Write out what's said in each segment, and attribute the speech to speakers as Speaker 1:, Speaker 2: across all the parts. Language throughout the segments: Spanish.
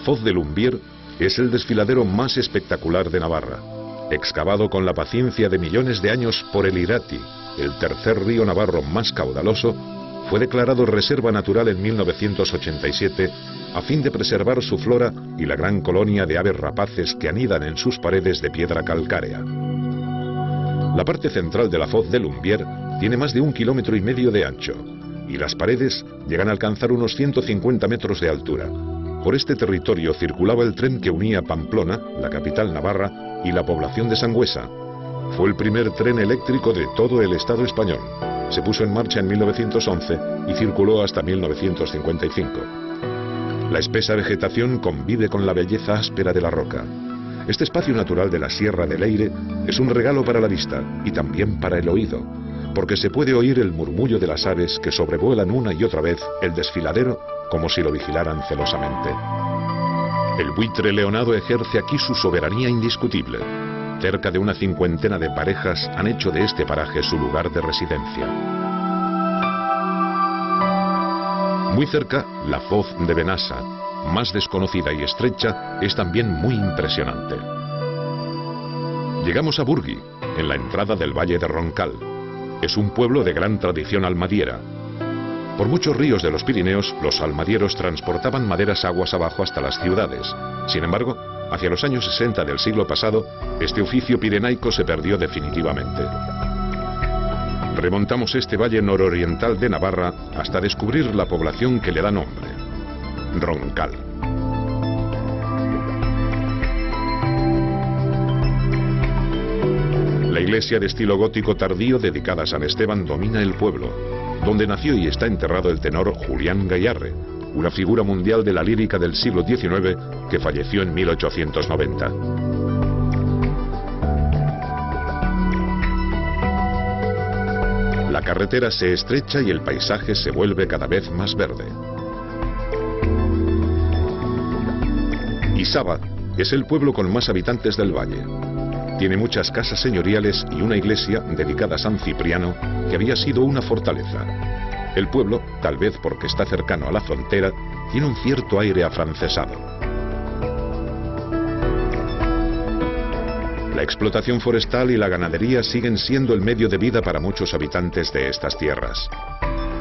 Speaker 1: Foz de Lumbier es el desfiladero más espectacular de Navarra, excavado con la paciencia de millones de años por el Irati, el tercer río navarro más caudaloso. Fue declarado reserva natural en 1987 a fin de preservar su flora y la gran colonia de aves rapaces que anidan en sus paredes de piedra calcárea. La parte central de la Foz de Lumbier tiene más de 1,5 kilómetros de ancho y las paredes llegan a alcanzar unos 150 metros de altura. Por este territorio circulaba el tren que unía Pamplona, la capital navarra, y la población de Sangüesa. Fue el primer tren eléctrico de todo el Estado español. Se puso en marcha en 1911 y circuló hasta 1955. La espesa vegetación convive con la belleza áspera de la roca. Este espacio natural de la Sierra del Eire es un regalo para la vista y también para el oído, porque se puede oír el murmullo de las aves que sobrevuelan una y otra vez el desfiladero como si lo vigilaran celosamente. El buitre leonado ejerce aquí su soberanía indiscutible. Cerca de una cincuentena de parejas han hecho de este paraje su lugar de residencia. Muy cerca, la Foz de Benassa, más desconocida y estrecha, es también muy impresionante. Llegamos a Burgui, en la entrada del Valle de Roncal. Es un pueblo de gran tradición almadiera. Por muchos ríos de los Pirineos, los almadieros transportaban maderas aguas abajo hasta las ciudades. Sin embargo, hacia los años 60 del siglo pasado, este oficio pirenaico se perdió definitivamente. Remontamos este valle nororiental de Navarra hasta descubrir la población que le da nombre: Roncal. La iglesia de estilo gótico tardío dedicada a San Esteban domina el pueblo, donde nació y está enterrado el tenor Julián Gayarre, una figura mundial de la lírica del siglo XIX que falleció en 1890. La carretera se estrecha y el paisaje se vuelve cada vez más verde. Isaba es el pueblo con más habitantes del valle. Tiene muchas casas señoriales y una iglesia dedicada a San Cipriano, que había sido una fortaleza. El pueblo, tal vez porque está cercano a la frontera, tiene un cierto aire afrancesado. La explotación forestal y la ganadería siguen siendo el medio de vida para muchos habitantes de estas tierras.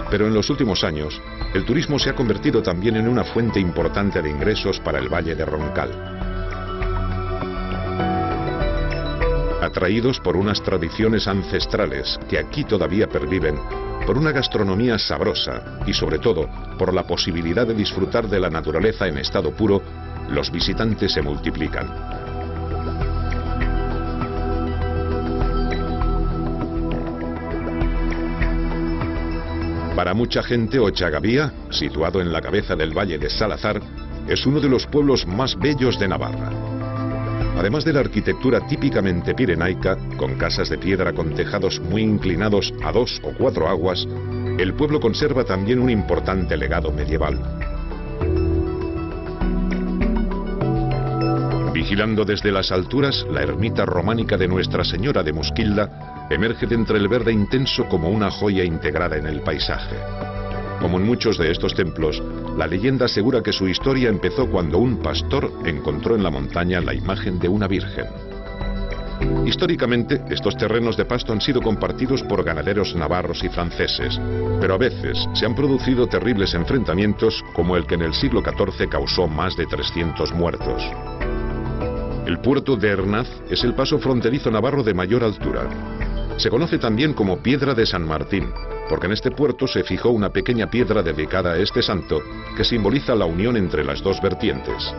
Speaker 1: Pero en los últimos años, el turismo se ha convertido también en una fuente importante de ingresos para el Valle de Roncal. Atraídos por unas tradiciones ancestrales que aquí todavía perviven, por una gastronomía sabrosa y sobre todo por la posibilidad de disfrutar de la naturaleza en estado puro, los visitantes se multiplican. Para mucha gente, Ochagavía, situado en la cabeza del Valle de Salazar, es uno de los pueblos más bellos de Navarra. Además de la arquitectura típicamente pirenaica, con casas de piedra con tejados muy inclinados a 2 o 4 aguas, el pueblo conserva también un importante legado medieval. Vigilando desde las alturas, la ermita románica de Nuestra Señora de Musquilda emerge de entre el verde intenso como una joya integrada en el paisaje. Como en muchos de estos templos, la leyenda asegura que su historia empezó cuando un pastor encontró en la montaña la imagen de una virgen. Históricamente, estos terrenos de pasto han sido compartidos por ganaderos navarros y franceses, pero a veces se han producido terribles enfrentamientos como el que en el siglo XIV causó más de 300 muertos. El puerto de Hernaz es el paso fronterizo navarro de mayor altura. Se conoce también como Piedra de San Martín, porque en este puerto se fijó una pequeña piedra dedicada a este santo que simboliza la unión entre las dos vertientes.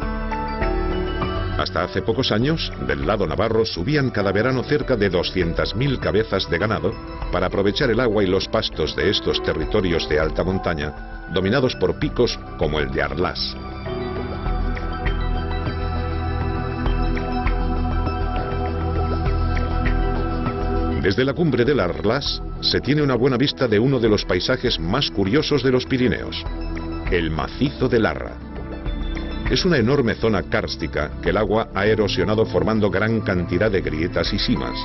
Speaker 1: Hasta hace pocos años, del lado navarro subían cada verano cerca de 200.000 cabezas de ganado para aprovechar el agua y los pastos de estos territorios de alta montaña, dominados por picos como el de Arlás. Desde la cumbre del Arlás se tiene una buena vista de uno de los paisajes más curiosos de los Pirineos, el macizo de Larra. Es una enorme zona kárstica que el agua ha erosionado formando gran cantidad de grietas y simas.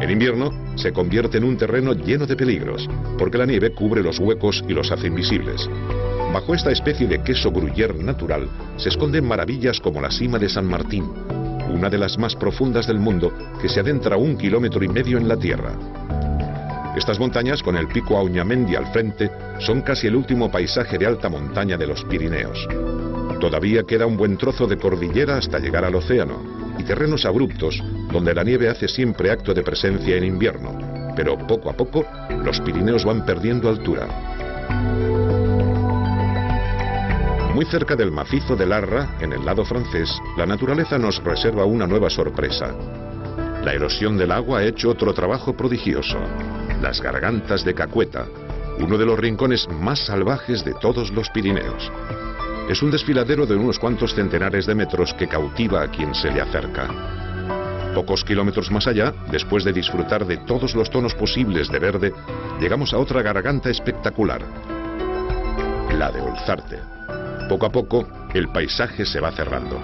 Speaker 1: En invierno se convierte en un terreno lleno de peligros, porque la nieve cubre los huecos y los hace invisibles. Bajo esta especie de queso gruyère natural se esconden maravillas como la cima de San Martín, una de las más profundas del mundo, que se adentra 1,5 kilómetros en la tierra. Estas montañas, con el pico Auñamendi al frente, son casi el último paisaje de alta montaña de los Pirineos. Todavía queda un buen trozo de cordillera hasta llegar al océano, y terrenos abruptos donde la nieve hace siempre acto de presencia en invierno, pero poco a poco los Pirineos van perdiendo altura. Muy cerca del macizo de Larra, en el lado francés, la naturaleza nos reserva una nueva sorpresa. La erosión del agua ha hecho otro trabajo prodigioso: las gargantas de Caqueta, uno de los rincones más salvajes de todos los Pirineos. Es un desfiladero de unos cuantos centenares de metros que cautiva a quien se le acerca. Pocos kilómetros más allá, después de disfrutar de todos los tonos posibles de verde, llegamos a otra garganta espectacular, la de Olzarte. Poco a poco, el paisaje se va cerrando.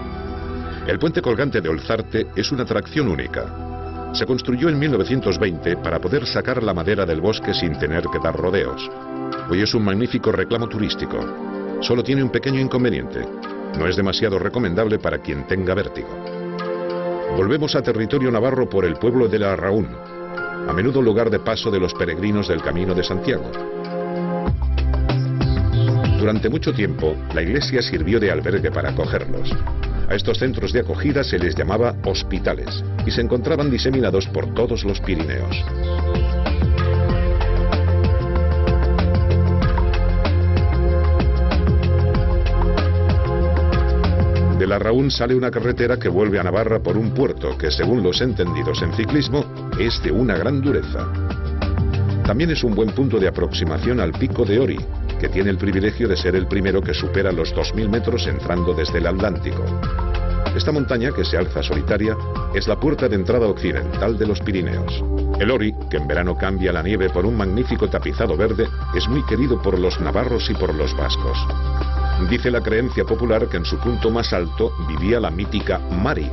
Speaker 1: El puente colgante de Olzarte es una atracción única. Se construyó en 1920 para poder sacar la madera del bosque sin tener que dar rodeos. Hoy es un magnífico reclamo turístico. Solo tiene un pequeño inconveniente: no es demasiado recomendable para quien tenga vértigo. Volvemos a territorio navarro por el pueblo de Larraún, a menudo lugar de paso de los peregrinos del Camino de Santiago. Durante mucho tiempo, la iglesia sirvió de albergue para acogerlos. A estos centros de acogida se les llamaba hospitales y se encontraban diseminados por todos los Pirineos. De Larraún sale una carretera que vuelve a Navarra por un puerto que, según los entendidos en ciclismo, es de una gran dureza. También es un buen punto de aproximación al pico de Ori, que tiene el privilegio de ser el primero que supera los 2000 metros entrando desde el Atlántico. Esta montaña, que se alza solitaria, es la puerta de entrada occidental de los Pirineos. El Ori, que en verano cambia la nieve por un magnífico tapizado verde, es muy querido por los navarros y por los vascos. Dice la creencia popular que en su punto más alto vivía la mítica Mari,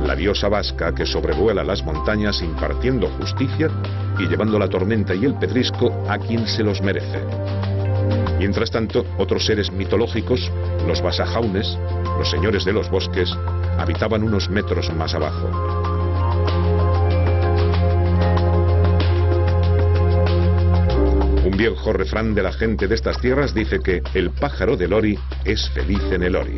Speaker 1: la diosa vasca que sobrevuela las montañas impartiendo justicia y llevando la tormenta y el pedrisco a quien se los merece. Mientras tanto, otros seres mitológicos, los Basajaunes, los señores de los bosques, habitaban unos metros más abajo. Un viejo refrán de la gente de estas tierras dice que el pájaro del Ori es feliz en el Ori.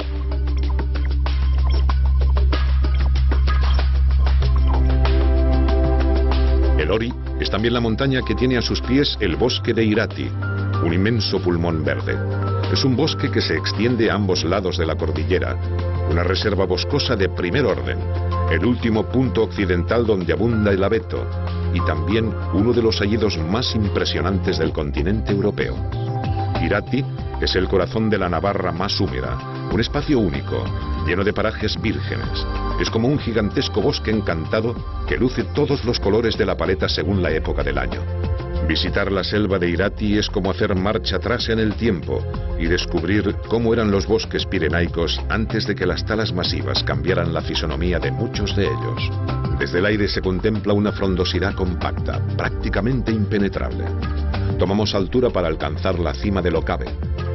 Speaker 1: El Ori es también la montaña que tiene a sus pies el bosque de Irati, un inmenso pulmón verde. Es un bosque que se extiende a ambos lados de la cordillera, una reserva boscosa de primer orden, el último punto occidental donde abunda el abeto, y también uno de los hayedos más impresionantes del continente europeo. Irati es el corazón de la Navarra más húmeda, un espacio único, lleno de parajes vírgenes. Es como un gigantesco bosque encantado que luce todos los colores de la paleta según la época del año. Visitar la selva de Irati es como hacer marcha atrás en el tiempo y descubrir cómo eran los bosques pirenaicos antes de que las talas masivas cambiaran la fisonomía de muchos de ellos. Desde el aire se contempla una frondosidad compacta, prácticamente impenetrable. Tomamos altura para alcanzar la cima del Okabe,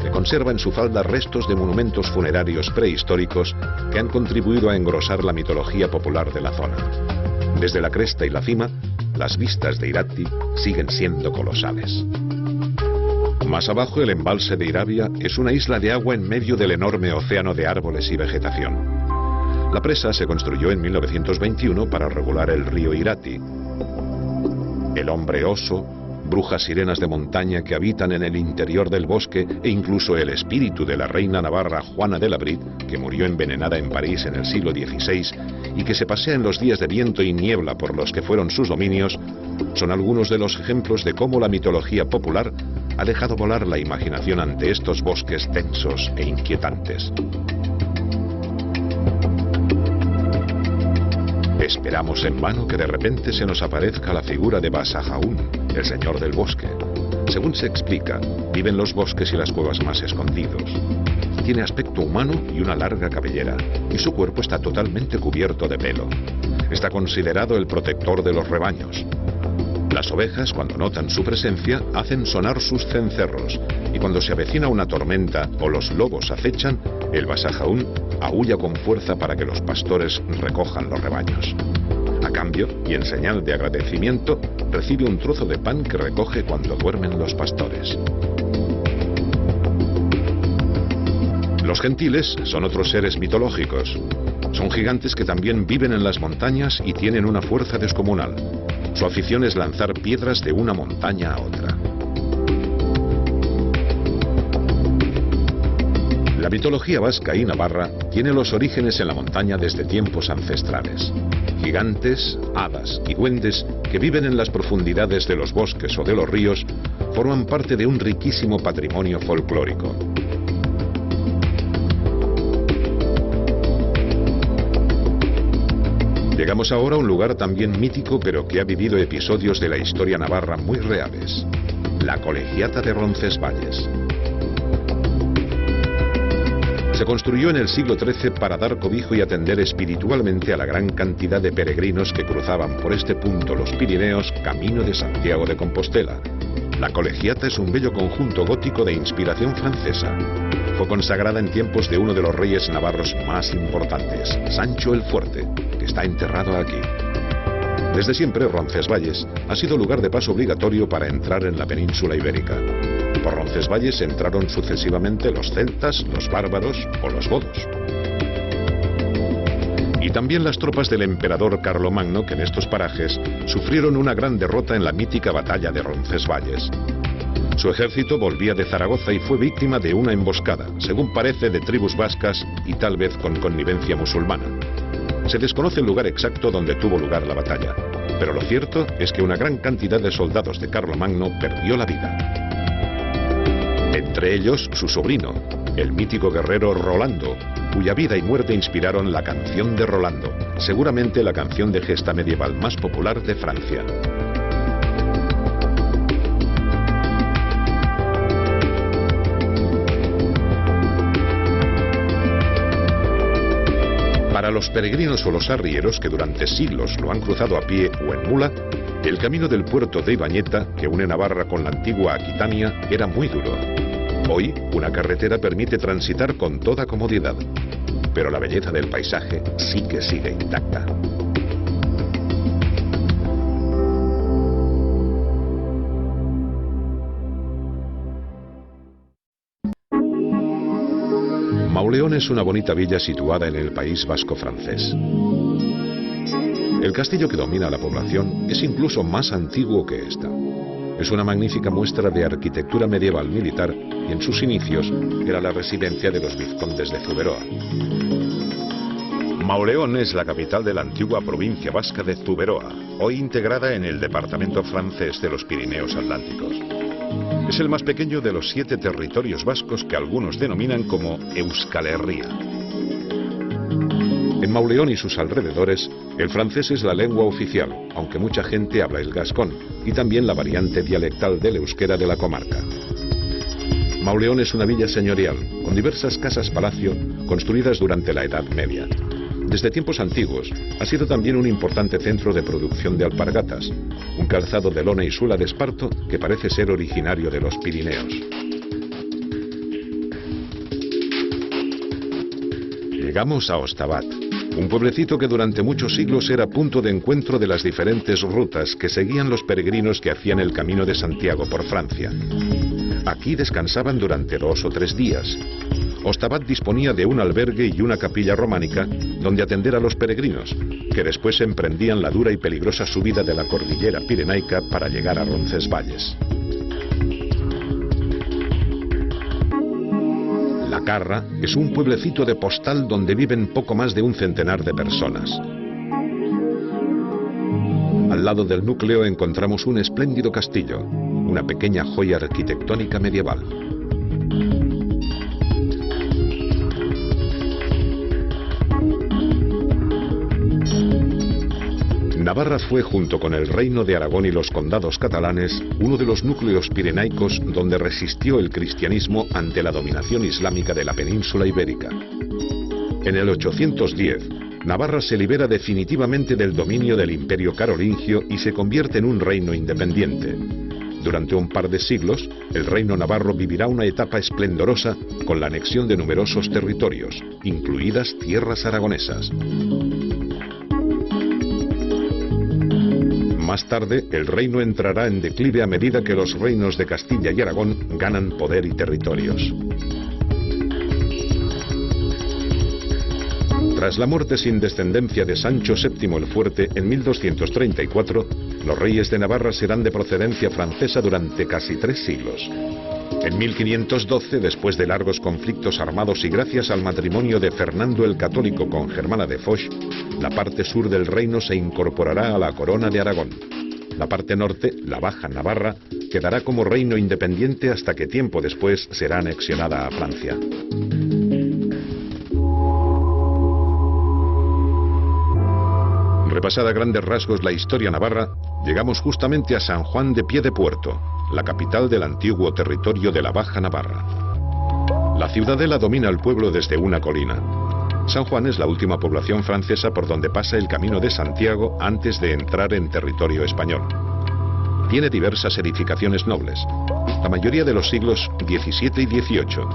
Speaker 1: que conserva en su falda restos de monumentos funerarios prehistóricos que han contribuido a engrosar la mitología popular de la zona. Desde la cresta y la cima, las vistas de Irati siguen siendo colosales. Más abajo, el embalse de Irabia es una isla de agua en medio del enorme océano de árboles y vegetación. La presa se construyó en 1921 para regular el río Irati. El hombre oso, brujas sirenas de montaña que habitan en el interior del bosque e incluso el espíritu de la reina navarra Juana de Labrit, que murió envenenada en París en el siglo XVI y que se pasea en los días de viento y niebla por los que fueron sus dominios, son algunos de los ejemplos de cómo la mitología popular ha dejado volar la imaginación ante estos bosques densos e inquietantes. Esperamos en vano que de repente se nos aparezca la figura de Basajaún, el señor del bosque. Según se explica, vive en los bosques y las cuevas más escondidos. Tiene aspecto humano y una larga cabellera, y su cuerpo está totalmente cubierto de pelo. Está considerado el protector de los rebaños. Las ovejas, cuando notan su presencia, hacen sonar sus cencerros, y cuando se avecina una tormenta o los lobos acechan, el Basajaún aúlla con fuerza para que los pastores recojan los rebaños. A cambio, y en señal de agradecimiento, recibe un trozo de pan que recoge cuando duermen los pastores. Los gentiles son otros seres mitológicos. Son gigantes que también viven en las montañas y tienen una fuerza descomunal. Su afición es lanzar piedras de una montaña a otra. La mitología vasca y navarra tiene los orígenes en la montaña desde tiempos ancestrales. Gigantes, hadas y duendes que viven en las profundidades de los bosques o de los ríos forman parte de un riquísimo patrimonio folclórico. Llegamos ahora a un lugar también mítico, pero que ha vivido episodios de la historia navarra muy reales: la Colegiata de Roncesvalles. Se construyó en el siglo XIII para dar cobijo y atender espiritualmente a la gran cantidad de peregrinos que cruzaban por este punto los Pirineos camino de Santiago de Compostela. La Colegiata es un bello conjunto gótico de inspiración francesa. Fue consagrada en tiempos de uno de los reyes navarros más importantes, Sancho el Fuerte, que está enterrado aquí. Desde siempre, Roncesvalles ha sido lugar de paso obligatorio para entrar en la península ibérica. Por Roncesvalles entraron sucesivamente los celtas, los bárbaros o los godos. Y también las tropas del emperador Carlomagno, que en estos parajes sufrieron una gran derrota en la mítica batalla de Roncesvalles. Su ejército volvía de Zaragoza y fue víctima de una emboscada, según parece de tribus vascas y tal vez con connivencia musulmana. Se desconoce el lugar exacto donde tuvo lugar la batalla, pero lo cierto es que una gran cantidad de soldados de Carlomagno perdió la vida. Entre ellos su sobrino, el mítico guerrero Rolando, cuya vida y muerte inspiraron la canción de Rolando, seguramente la canción de gesta medieval más popular de Francia. Para los peregrinos o los arrieros que durante siglos lo han cruzado a pie o en mula, el camino del puerto de Ibañeta, que une Navarra con la antigua Aquitania, era muy duro. Hoy, una carretera permite transitar con toda comodidad, pero la belleza del paisaje sí que sigue intacta. Mauleón es una bonita villa situada en el País Vasco francés. El castillo que domina la población es incluso más antiguo que esta. Es una magnífica muestra de arquitectura medieval militar y en sus inicios era la residencia de los vizcondes de Zuberoa. Mauleón es la capital de la antigua provincia vasca de Zuberoa, hoy integrada en el departamento francés de los Pirineos Atlánticos. Es el más pequeño de los 7 territorios vascos que algunos denominan como Euskal Herria. En Mauleón y sus alrededores, el francés es la lengua oficial, aunque mucha gente habla el gascón, y también la variante dialectal del euskera de la comarca. Mauleón es una villa señorial, con diversas casas-palacio construidas durante la Edad Media. Desde tiempos antiguos, ha sido también un importante centro de producción de alpargatas, un calzado de lona y suela de esparto que parece ser originario de los Pirineos. Llegamos a Ostabat, un pueblecito que durante muchos siglos era punto de encuentro de las diferentes rutas que seguían los peregrinos que hacían el camino de Santiago por Francia. Aquí descansaban durante 2 o 3 días. Ostabat disponía de un albergue y una capilla románica donde atender a los peregrinos, que después emprendían la dura y peligrosa subida de la cordillera pirenaica para llegar a Roncesvalles. La Carra es un pueblecito de postal donde viven poco más de un centenar de personas. Al lado del núcleo encontramos un espléndido castillo, una pequeña joya arquitectónica medieval. Navarra fue, junto con el Reino de Aragón y los condados catalanes, uno de los núcleos pirenaicos donde resistió el cristianismo ante la dominación islámica de la península ibérica. En el 810, Navarra se libera definitivamente del dominio del Imperio carolingio y se convierte en un reino independiente. Durante un par de siglos, el reino navarro vivirá una etapa esplendorosa con la anexión de numerosos territorios, incluidas tierras aragonesas. Más tarde, el reino entrará en declive a medida que los reinos de Castilla y Aragón ganan poder y territorios. Tras la muerte sin descendencia de Sancho VII el Fuerte en 1234, los reyes de Navarra serán de procedencia francesa durante casi 3 siglos. En 1512, después de largos conflictos armados y gracias al matrimonio de Fernando el Católico con Germana de Foix, la parte sur del reino se incorporará a la corona de Aragón. La parte norte, la Baja Navarra, quedará como reino independiente hasta que tiempo después será anexionada a Francia. Repasada a grandes rasgos la historia navarra, llegamos justamente a San Juan de Piedepuerto, la capital del antiguo territorio de la Baja Navarra. La ciudadela domina el pueblo desde una colina. San Juan es la última población francesa por donde pasa el Camino de Santiago antes de entrar en territorio español. Tiene diversas edificaciones nobles, la mayoría de los siglos XVII y XVIII,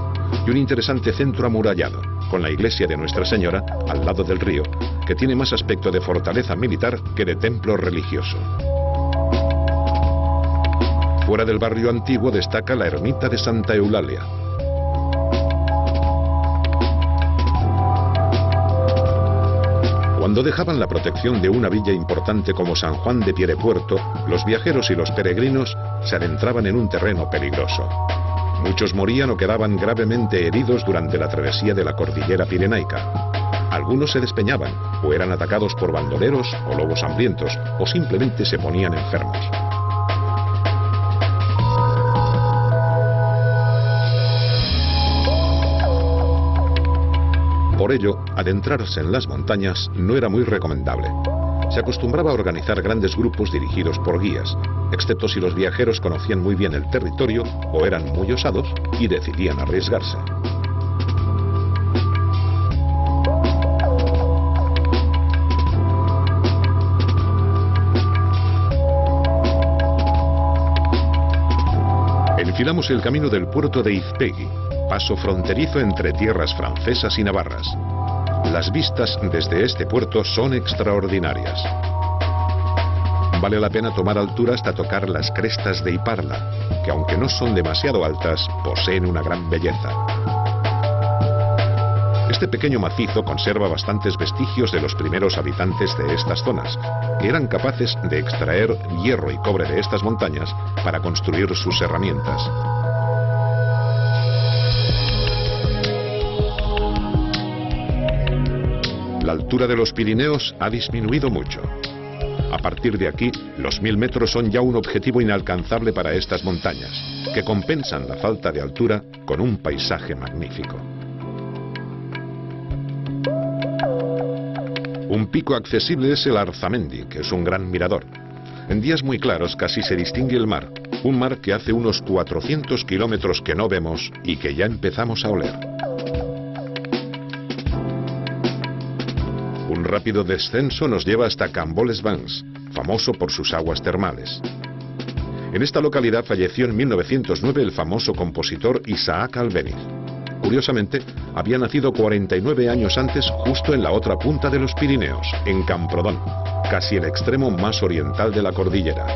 Speaker 1: y un interesante centro amurallado, con la iglesia de Nuestra Señora al lado del río, que tiene más aspecto de fortaleza militar que de templo religioso. Fuera del barrio antiguo destaca la ermita de Santa Eulalia. Cuando dejaban la protección de una villa importante como San Juan de Piedepuerto, los viajeros y los peregrinos se adentraban en un terreno peligroso. Muchos morían o quedaban gravemente heridos durante la travesía de la cordillera pirenaica. Algunos se despeñaban, o eran atacados por bandoleros o lobos hambrientos, o simplemente se ponían enfermos. Por ello, adentrarse en las montañas no era muy recomendable. Se acostumbraba a organizar grandes grupos dirigidos por guías, excepto si los viajeros conocían muy bien el territorio o eran muy osados y decidían arriesgarse. Enfilamos el camino del puerto de Izpegui, paso fronterizo entre tierras francesas y navarras. Las vistas desde este puerto son extraordinarias. Vale la pena tomar altura hasta tocar las crestas de Iparla, que aunque no son demasiado altas, poseen una gran belleza. Este pequeño macizo conserva bastantes vestigios de los primeros habitantes de estas zonas, que eran capaces de extraer hierro y cobre de estas montañas para construir sus herramientas. La altura de los Pirineos ha disminuido mucho. A partir de aquí, los 1000 metros son ya un objetivo inalcanzable para estas montañas, que compensan la falta de altura con un paisaje magnífico. Un pico accesible es el Arzamendi, que es un gran mirador. En días muy claros casi se distingue el mar, un mar que hace unos 400 kilómetros que no vemos y que ya empezamos a oler. Un rápido descenso nos lleva hasta Camboles-Vans, famoso por sus aguas termales. En esta localidad falleció en 1909 el famoso compositor Isaac Albéniz. Curiosamente, había nacido 49 años antes justo en la otra punta de los Pirineos, en Camprodón, casi el extremo más oriental de la cordillera.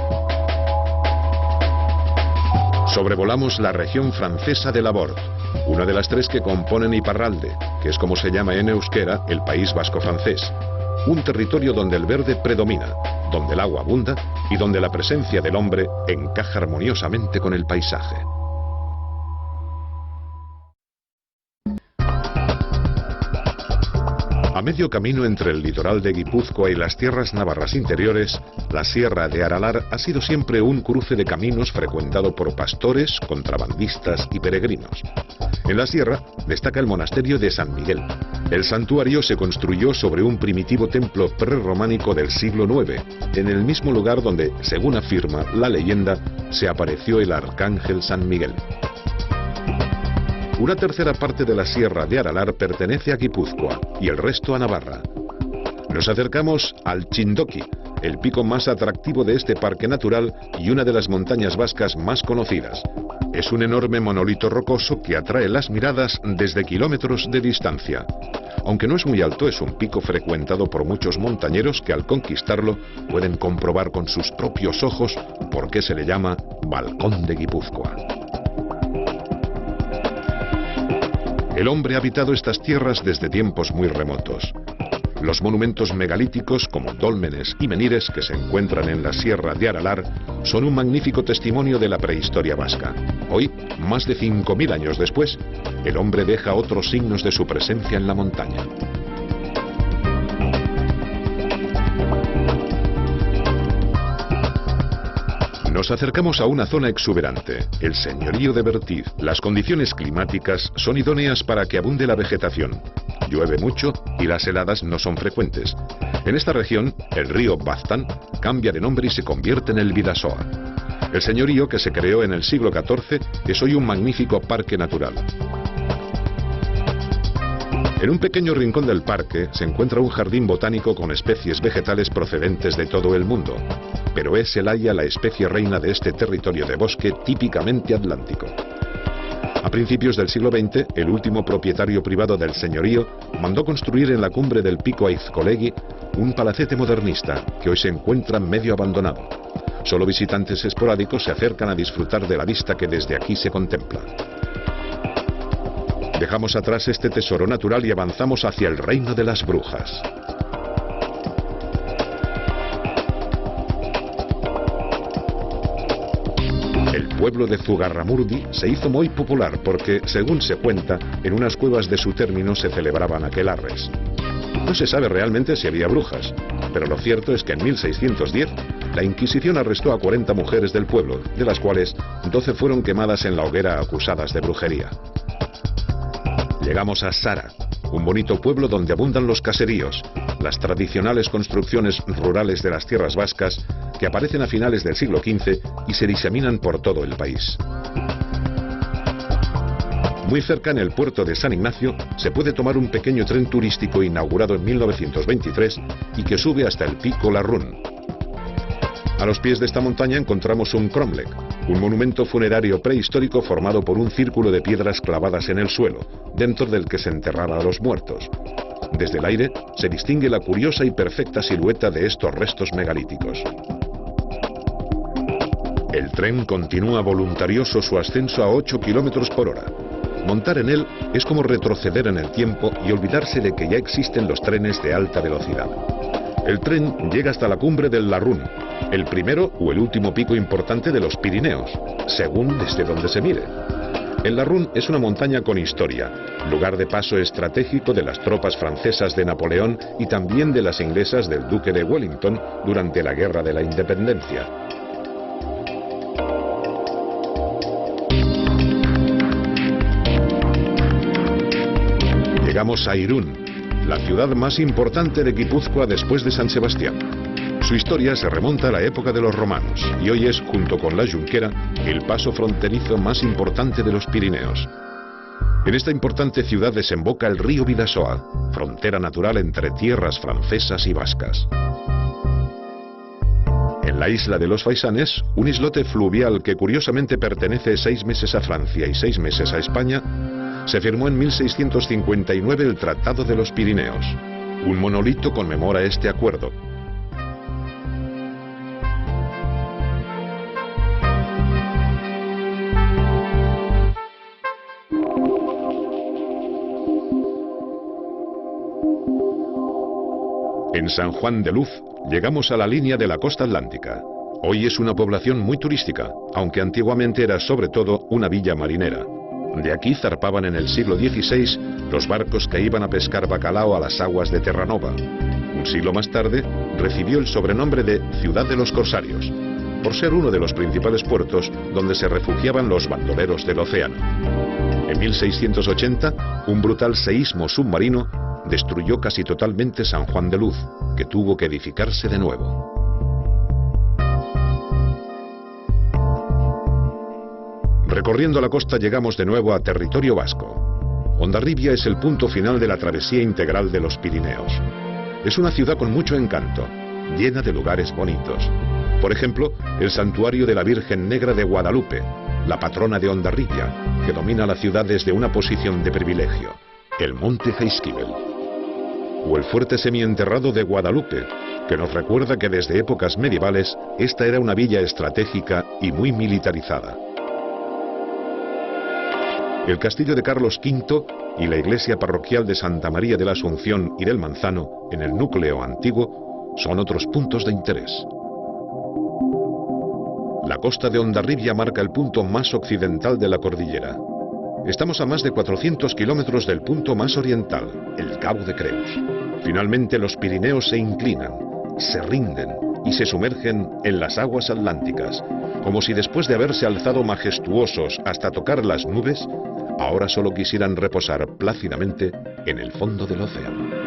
Speaker 1: Sobrevolamos la región francesa de Labord, una de las 3 que componen Iparralde, que es como se llama en euskera el País Vasco francés, un territorio donde el verde predomina, donde el agua abunda y donde la presencia del hombre encaja armoniosamente con el paisaje. A medio camino entre el litoral de Guipúzcoa y las tierras navarras interiores, la Sierra de Aralar ha sido siempre un cruce de caminos frecuentado por pastores, contrabandistas y peregrinos. En la sierra destaca el monasterio de San Miguel. El santuario se construyó sobre un primitivo templo prerrománico del siglo IX, en el mismo lugar donde, según afirma la leyenda, se apareció el arcángel San Miguel. Una tercera parte de la Sierra de Aralar pertenece a Guipúzcoa y el resto a Navarra. Nos acercamos al Chindoki, el pico más atractivo de este parque natural y una de las montañas vascas más conocidas. Es un enorme monolito rocoso que atrae las miradas desde kilómetros de distancia. Aunque no es muy alto, es un pico frecuentado por muchos montañeros que al conquistarlo pueden comprobar con sus propios ojos por qué se le llama Balcón de Guipúzcoa. El hombre ha habitado estas tierras desde tiempos muy remotos. Los monumentos megalíticos como dólmenes y menires que se encuentran en la Sierra de Aralar son un magnífico testimonio de la prehistoria vasca. Hoy, más de 5.000 años después, el hombre deja otros signos de su presencia en la montaña. Nos acercamos a una zona exuberante, el señorío de Bertiz. Las condiciones climáticas son idóneas para que abunde la vegetación. Llueve mucho y las heladas no son frecuentes. En esta región, el río Baztán cambia de nombre y se convierte en el Bidasoa. El señorío, que se creó en el siglo XIV, es hoy un magnífico parque natural. En un pequeño rincón del parque se encuentra un jardín botánico con especies vegetales procedentes de todo el mundo. Pero es el haya la especie reina de este territorio de bosque típicamente atlántico. A principios del siglo XX, el último propietario privado del señorío mandó construir en la cumbre del pico Aizkolegi un palacete modernista que hoy se encuentra medio abandonado. Solo visitantes esporádicos se acercan a disfrutar de la vista que desde aquí se contempla. Dejamos atrás este tesoro natural y avanzamos hacia el reino de las brujas. El pueblo de Zugarramurdi se hizo muy popular porque, según se cuenta, en unas cuevas de su término se celebraban aquelarres. No se sabe realmente si había brujas, pero lo cierto es que en 1610 la Inquisición arrestó a 40 mujeres del pueblo, de las cuales 12 fueron quemadas en la hoguera acusadas de brujería. Llegamos a Sara, un bonito pueblo donde abundan los caseríos, las tradicionales construcciones rurales de las tierras vascas que aparecen a finales del siglo XV y se diseminan por todo el país. Muy cerca, en el puerto de San Ignacio, se puede tomar un pequeño tren turístico inaugurado en 1923 y que sube hasta el pico Larrún. A los pies de esta montaña encontramos un cromlech, un monumento funerario prehistórico formado por un círculo de piedras clavadas en el suelo, dentro del que se enterraba a los muertos. Desde el aire se distingue la curiosa y perfecta silueta de estos restos megalíticos. El tren continúa voluntarioso su ascenso a 8 kilómetros por hora. Montar en él es como retroceder en el tiempo y olvidarse de que ya existen los trenes de alta velocidad. El tren llega hasta la cumbre del Larrún, el primero o el último pico importante de los Pirineos, según desde donde se mire. El Larrún es una montaña con historia, lugar de paso estratégico de las tropas francesas de Napoleón y también de las inglesas del Duque de Wellington durante la Guerra de la Independencia. Llegamos a Irún, la ciudad más importante de Guipúzcoa después de San Sebastián. Su historia se remonta a la época de los romanos y hoy es, junto con la Junquera, el paso fronterizo más importante de los Pirineos. En esta importante ciudad desemboca el río Bidasoa, frontera natural entre tierras francesas y vascas. En la isla de los Faisanes, un islote fluvial que curiosamente pertenece 6 meses a Francia y 6 meses a España, se firmó en 1659 el Tratado de los Pirineos. Un monolito conmemora este acuerdo. En San Juan de Luz llegamos a la línea de la costa atlántica. Hoy es una población muy turística, aunque antiguamente era sobre todo una villa marinera. De aquí zarpaban en el siglo XVI los barcos que iban a pescar bacalao a las aguas de Terranova. Un siglo más tarde recibió el sobrenombre de Ciudad de los Corsarios, por ser uno de los principales puertos donde se refugiaban los bandoleros del océano. En 1680, un brutal seísmo submarino destruyó casi totalmente San Juan de Luz, que tuvo que edificarse de nuevo. Recorriendo la costa llegamos de nuevo a territorio vasco. Hondarribia es el punto final de la travesía integral de los Pirineos. Es una ciudad con mucho encanto, llena de lugares bonitos. Por ejemplo, el santuario de la Virgen Negra de Guadalupe, la patrona de Hondarribia, que domina la ciudad desde una posición de privilegio, el monte Jaizkibel. O el fuerte semienterrado de Guadalupe, que nos recuerda que desde épocas medievales esta era una villa estratégica y muy militarizada. El castillo de Carlos V y la iglesia parroquial de Santa María de la Asunción y del Manzano, en el núcleo antiguo, son otros puntos de interés. La costa de Hondarribia marca el punto más occidental de la cordillera. Estamos a más de 400 kilómetros del punto más oriental, el Cabo de Creus. Finalmente los Pirineos se inclinan, se rinden y se sumergen en las aguas atlánticas, como si después de haberse alzado majestuosos hasta tocar las nubes, ahora solo quisieran reposar plácidamente en el fondo del océano.